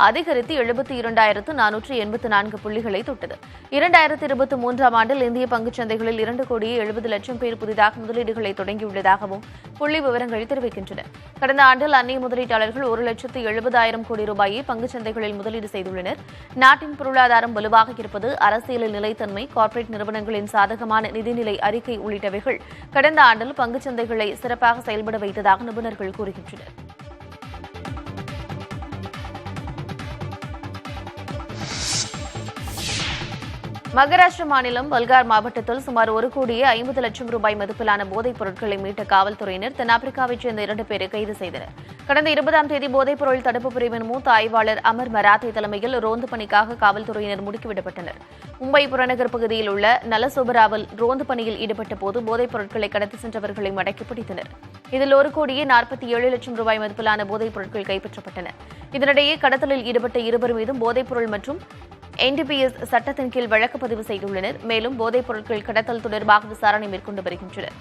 அதிகரித்து 72,484 புள்ளிகளை தொட்டது. 2023ஆம் ஆண்டில் இந்திய பங்குச்சந்தைகளில் 2,70,00,000 பேர் புதிதாக முதலீடுகளை தொடங்கியுள்ளதாகவும் புள்ளி விவரங்கள் தெரிவிக்கின்றன. கடந்த ஆண்டில் அந்நிய முதலீட்டாளர்கள் 1,70,000 கோடி ரூபாயை பங்குச்சந்தைகளில் முதலீடு செய்துள்ளனர். நாட்டின் பொருளாதாரம் வலுவாக இருப்பது, அரசியலில் நிலைத்தன்மை, கார்ப்பரேட் நிறுவனங்களின் சாதகமான நிதிநிலை அறிக்கை உள்ளிட்டவைகள் கடந்த ஆண்டில் பங்குச்சந்தைகளை சிறப்பாக செயல்பட வைத்ததாக நிபுணர்கள் கூறுகின்றனர். மகாராஷ்டிர மாநிலம் பல்கார் மாவட்டத்தில் சுமார் 1,50,00,000 ரூபாய் மதிப்பிலான போதைப் பொருட்களை மீட்ட காவல்துறையினர் தென்னாப்பிரிக்காவைச் சேர்ந்த 2 பேரை கைது செய்தனர். கடந்த 20ஆம் தேதி போதைப் பொருள் தடுப்பு பிரிவின் மூத்த ஆய்வாளர் அமர் மராத்தே தலைமையில் ரோந்து பணிக்காக காவல்துறையினர் முடுக்கிவிடப்பட்டனர். மும்பை புறநகர் பகுதியில் உள்ள நலசோபராவில் ரோந்து பணியில் ஈடுபட்ட போது போதைப் பொருட்களை கடத்தி சென்றவர்களை மடக்கி பிடித்தனர். இதில் 1,47,00,000 ரூபாய் மதிப்பிலான போதைப் பொருட்கள் கைப்பற்றப்பட்டன. இதனிடையே கடத்தலில் ஈடுபட்ட 2 மீதும் போதைப் பொருள் மற்றும் NDPS சட்டத்தின் கீழ் வழக்கு பதிவு செய்துள்ளனர். மேலும் போதைப் பொருட்கள் கடத்தல் தொடர்பாக விசாரணை மேற்கொண்டு வருகின்றனர்.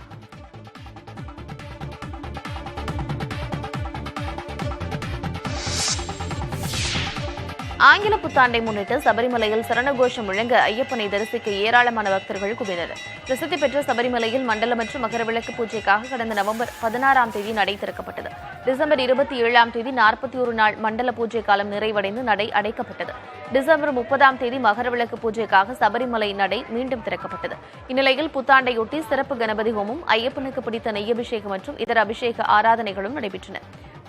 ஆங்கில புத்தாண்டை முன்னிட்டு சபரிமலையில் சரணகோஷம் முழங்க ஐயப்பனை தரிசிக்க ஏராளமான பக்தர்கள் குவிந்தனர். பிரசித்தி பெற்ற சபரிமலையில் மண்டல மற்றும் மகரவிளக்கு பூஜைக்காக கடந்த நவம்பர் 16ஆம் தேதி நடை திறக்கப்பட்டது. டிசம்பர் 27ஆம் தேதி 41 நாள் மண்டல பூஜை காலம் நிறைவடைந்து நடை அடைக்கப்பட்டது. டிசம்பர் 30ஆம் தேதி மகரவிளக்கு பூஜைக்காக சபரிமலை நடை மீண்டும் திறக்கப்பட்டது. இந்நிலையில் புத்தாண்டையொட்டி சிறப்பு கணபதி ஹோமம், ஐயப்பனுக்கு பிடித்த நெய்யபிஷேகம் மற்றும் இதர அபிஷேக ஆராதனைகளும் நடைபெற்றன.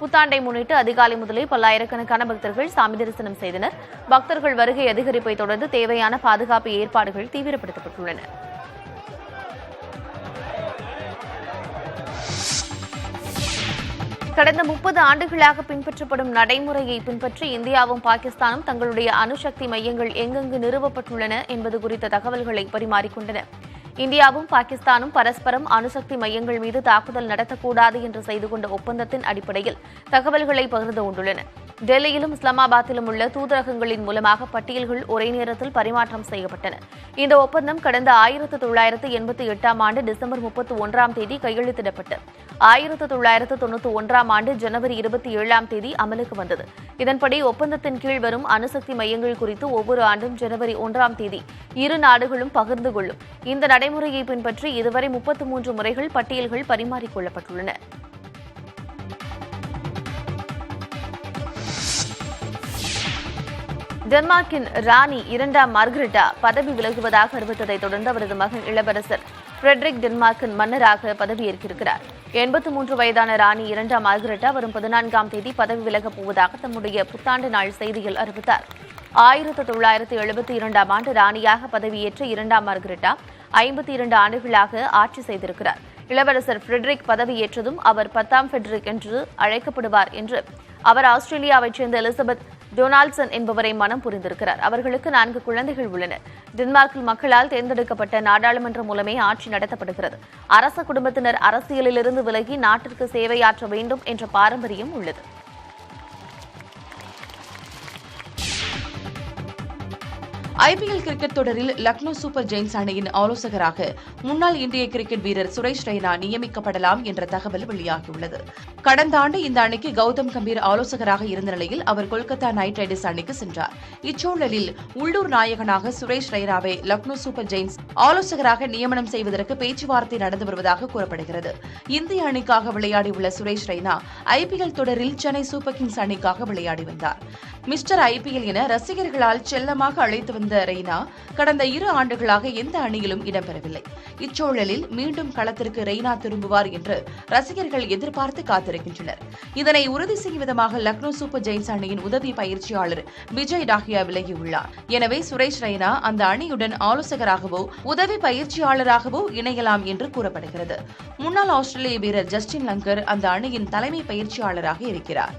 புத்தாண்டை முன்னிட்டு அதிகாலை முதலே பல்லாயிரக்கணக்கான பக்தர்கள் சாமி தரிசனம் செய்தனர். பக்தர்கள் வருகை அதிகரிப்பை தொடர்ந்து தேவையான பாதுகாப்பு ஏற்பாடுகள் தீவிரப்படுத்தப்பட்டுள்ளன. கடந்த 30 ஆண்டுகளாக பின்பற்றப்படும் நடைமுறையை பின்பற்றி இந்தியாவும் பாகிஸ்தானும் தங்களுடைய அணுசக்தி மையங்கள் எங்கெங்கு நிறுவப்பட்டுள்ளன என்பது குறித்த தகவல்களை பரிமாறிக்கொண்டன. இந்தியாவும் பாகிஸ்தானும் பரஸ்பரம் அணுசக்தி மையங்கள் மீது தாக்குதல் நடத்தக்கூடாது என்று செய்து கொண்ட ஒப்பந்தத்தின் அடிப்படையில் தகவல்களை பகிர்ந்து கொண்டுள்ளன. டெல்லியிலும் இஸ்லாமாபாத்திலும் உள்ள தூதரகங்களின் மூலமாக பட்டியல்கள் ஒரே நேரத்தில் பரிமாற்றம் செய்யப்பட்டன. இந்த ஒப்பந்தம் கடந்த 1988ஆம் ஆண்டு டிசம்பர் 31ஆம் தேதி கையெழுத்திடப்பட்டு 1991ஆம் ஆண்டு ஜனவரி 27ஆம் தேதி அமலுக்கு வந்தது. இதன்படி ஒப்பந்தத்தின் கீழ் வரும் அணுசக்தி மையங்கள் குறித்து ஒவ்வொரு ஆண்டும் ஜனவரி 1ஆம் தேதி இரு நாடுகளும் பகிர்ந்து கொள்ளும். இந்த நடைமுறையை பின்பற்றி இதுவரை 33 முறைகள் பட்டியல்கள் பரிமாறிக்கொள்ளப்பட்டுள்ளன. டென்மார்க்கின் ராணி 2ஆம் மார்கரெட்டா பதவி விலகுவதாக அறிவித்ததைத் தொடர்ந்து அவரது மகன் இளவரசர் ஃபிரெட்ரிக் டென்மார்க்கின் மன்னராக பதவியேற்கிறார். 83 வயதான ராணி 2ஆம் மார்கரெட்டா வரும் 14ஆம் தேதி பதவி விலகப் போவதாக தம்முடைய புத்தாண்டு நாள் செய்தியில் அறிவித்தார். 1972ஆம் ஆண்டு ராணியாக பதவியேற்ற 2ஆம் மார்கரெட்டா 52 ஆண்டுகளாக ஆட்சி செய்திருக்கிறார். இளவரசர் ஃபிரெட்ரிக் பதவியேற்றதும் அவர் 10ஆம் ஃபிரெட்ரிக் என்று அழைக்கப்படுவார் என்று அவர் ஆஸ்திரேலியாவைச் சேர்ந்த எலிசபெத் டொனால்ட்சன் என்பவரை மனம் புரிந்திருக்கிறார். அவர்களுக்கு 4 குழந்தைகள் உள்ளனர். டென்மார்க்கில் மக்களால் தேர்ந்தெடுக்கப்பட்ட நாடாளுமன்றம் மூலமே ஆட்சி நடத்தப்படுகிறது. அரச குடும்பத்தினர் அரசியலிலிருந்து விலகி நாட்டிற்கு சேவையாற்ற வேண்டும் என்ற பாரம்பரியம் உள்ளது. IPL கிரிக்கெட் தொடரில் லக்னோ சூப்பர் ஜெயின்ஸ் அணியின் ஆலோசகராக முன்னாள் இந்திய கிரிக்கெட் வீரர் சுரேஷ் ரெய்னா நியமிக்கப்படலாம் என்ற தகவல் வெளியாகியுள்ளது. கடந்த ஆண்டு இந்த அணிக்கு கௌதம் கம்பீர் ஆலோசகராக இருந்த நிலையில் அவர் கொல்கத்தா நைட் ரைடர்ஸ் அணிக்கு சென்றார். இச்சூழலில் உள்ளூர் நாயகனாக சுரேஷ் ரெய்னாவை லக்னோ சூப்பர் ஜெயின்ஸ் ஆலோசகராக நியமனம் செய்வதற்கு பேச்சுவார்த்தை நடந்து வருவதாக கூறப்படுகிறது. இந்திய அணிக்காக விளையாடியுள்ள சுரேஷ் ரெய்னா IPL தொடரில் சென்னை சூப்பர் கிங்ஸ் அணிக்காக விளையாடி வந்தார். மிஸ்டர் IPL என ரசிகர்களால் செல்லமாக அழைத்து வந்த ரெய்னா கடந்த 2 ஆண்டுகளாக எந்த அணியிலும் இடம்பெறவில்லை. இச்சூழலில் மீண்டும் களத்திற்கு ரெய்னா திரும்புவார் என்று ரசிகர்கள் எதிர்பார்த்து காத்திருக்கின்றனர். இதனை உறுதி செய்யும் விதமாக லக்னோ சூப்பர் ஜெயின்ஸ் அணியின் உதவி பயிற்சியாளர் விஜய் டாகியா விலகியுள்ளார். எனவே சுரேஷ் ரெய்னா அந்த அணியுடன் ஆலோசகராகவோ உதவி பயிற்சியாளராகவோ இணையலாம் என்று கூறப்படுகிறது. முன்னாள் ஆஸ்திரேலிய வீரர் ஜஸ்டின் லங்கர் அந்த அணியின் தலைமை பயிற்சியாளராக இருக்கிறார்.